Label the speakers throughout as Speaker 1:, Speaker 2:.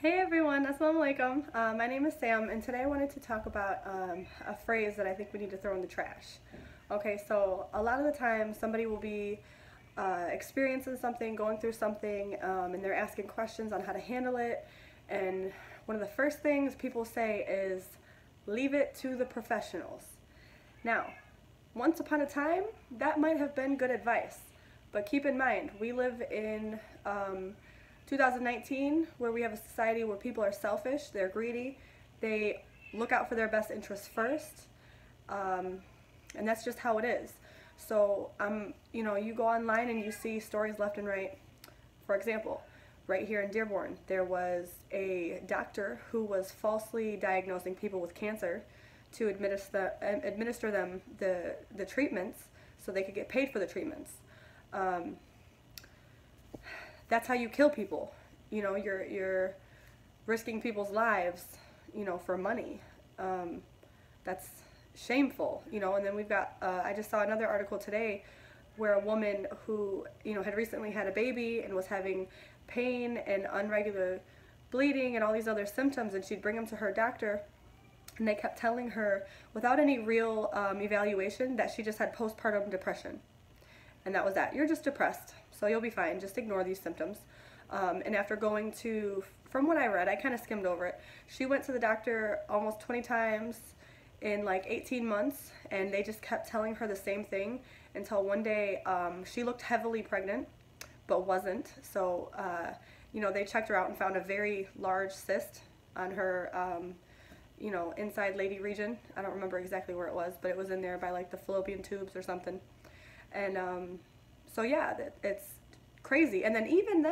Speaker 1: Hey everyone, Assalamu alaikum. My name is Sam, and today I wanted to talk about a phrase that I think we need to throw in the trash. Okay, so a lot of the time somebody will be experiencing something, going through something, and they're asking questions on how to handle it. And one of the first things people say is, leave it to the professionals. Now, once upon a time, that might have been good advice, but keep in mind, we live in 2019, where we have a society where people are selfish, they're greedy, they look out for their best interests first, and that's just how it is. So, you go online and you see stories left and right. For example, right here in Dearborn, there was a doctor who was falsely diagnosing people with cancer to administer them the treatments so they could get paid for the treatments. That's how you kill people. You're risking people's lives, for money. That's shameful, and then we've got, I just saw another article today where a woman who, had recently had a baby and was having pain and unregular bleeding and all these other symptoms, and she'd bring them to her doctor, and they kept telling her, without any real evaluation, that she just had postpartum depression. And that was that. You're just depressed, so you'll be fine. Just ignore these symptoms. And after going to, from what I read, I kind of skimmed over it, she went to the doctor almost 20 times in like 18 months, and they just kept telling her the same thing until one day she looked heavily pregnant, but wasn't. So, they checked her out and found a very large cyst on her, inside lady region. I don't remember exactly where it was, but it was in there by like the fallopian tubes or something. And so yeah, it's crazy. And then even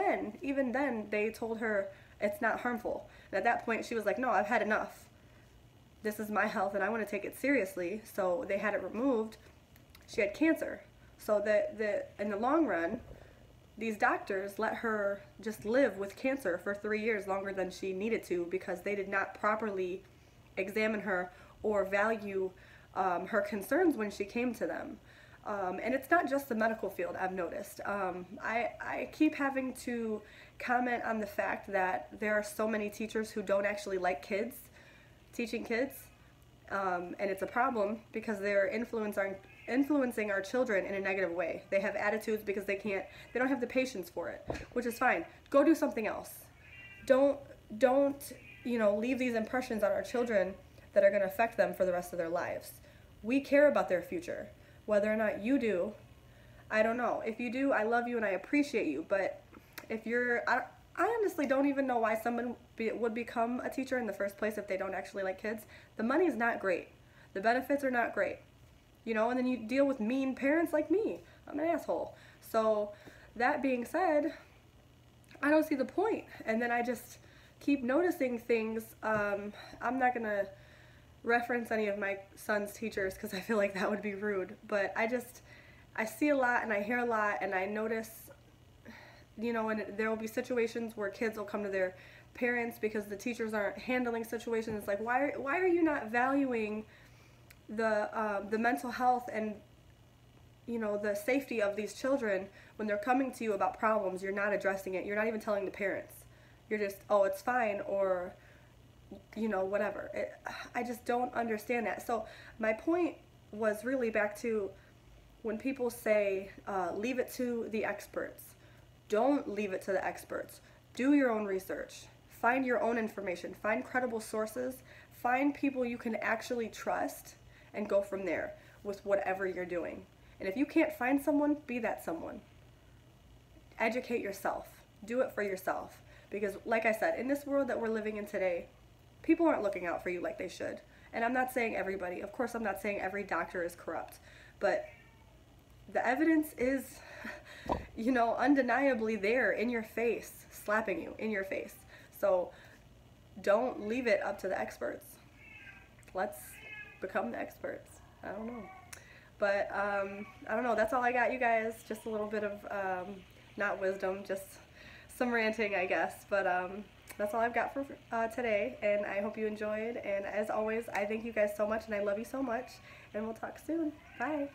Speaker 1: then they told her it's not harmful. And at that point she was like, no, I've had enough. This is my health and I want to take it seriously. So they had it removed. She had cancer. So in the long run, these doctors let her just live with cancer for 3 years longer than she needed to, because they did not properly examine her or value her concerns when she came to them. And it's not just the medical field, I've noticed. I keep having to comment on the fact that there are so many teachers who don't actually like kids, teaching kids, and it's a problem because they're influencing our children in a negative way. They have attitudes because they don't have the patience for it, which is fine. Go do something else. Don't leave these impressions on our children that are going to affect them for the rest of their lives. We care about their future. Whether or not you do, I don't know. If you do, I love you and I appreciate you. But if I honestly don't even know why someone would become a teacher in the first place if they don't actually like kids. The money's not great. The benefits are not great. And then you deal with mean parents like me. I'm an asshole. So that being said, I don't see the point. And then I just keep noticing things. I'm not going to reference any of my son's teachers because I feel like that would be rude, but I see a lot and I hear a lot, and I notice, and there will be situations where kids will come to their parents because the teachers aren't handling situations. It's like, why are you not valuing the mental health and the safety of these children when they're coming to you about problems? You're not addressing it. You're not even telling the parents. You're just, oh, it's fine, or whatever. I just don't understand that. So my point was really back to when people say, leave it to the experts. Don't leave it to the experts. Do your own research. Find your own information. Find credible sources. Find people you can actually trust and go from there with whatever you're doing. And if you can't find someone, be that someone. Educate yourself. Do it for yourself. Because like I said, in this world that we're living in today, people aren't looking out for you like they should. And I'm not saying everybody. Of course, I'm not saying every doctor is corrupt. But the evidence is, undeniably there in your face, slapping you in your face. So don't leave it up to the experts. Let's become the experts. I don't know. But I don't know. That's all I got, you guys. Just a little bit of, not wisdom, just some ranting, I guess. But that's all I've got for today, and I hope you enjoyed. And as always, I thank you guys so much, and I love you so much, and we'll talk soon. Bye.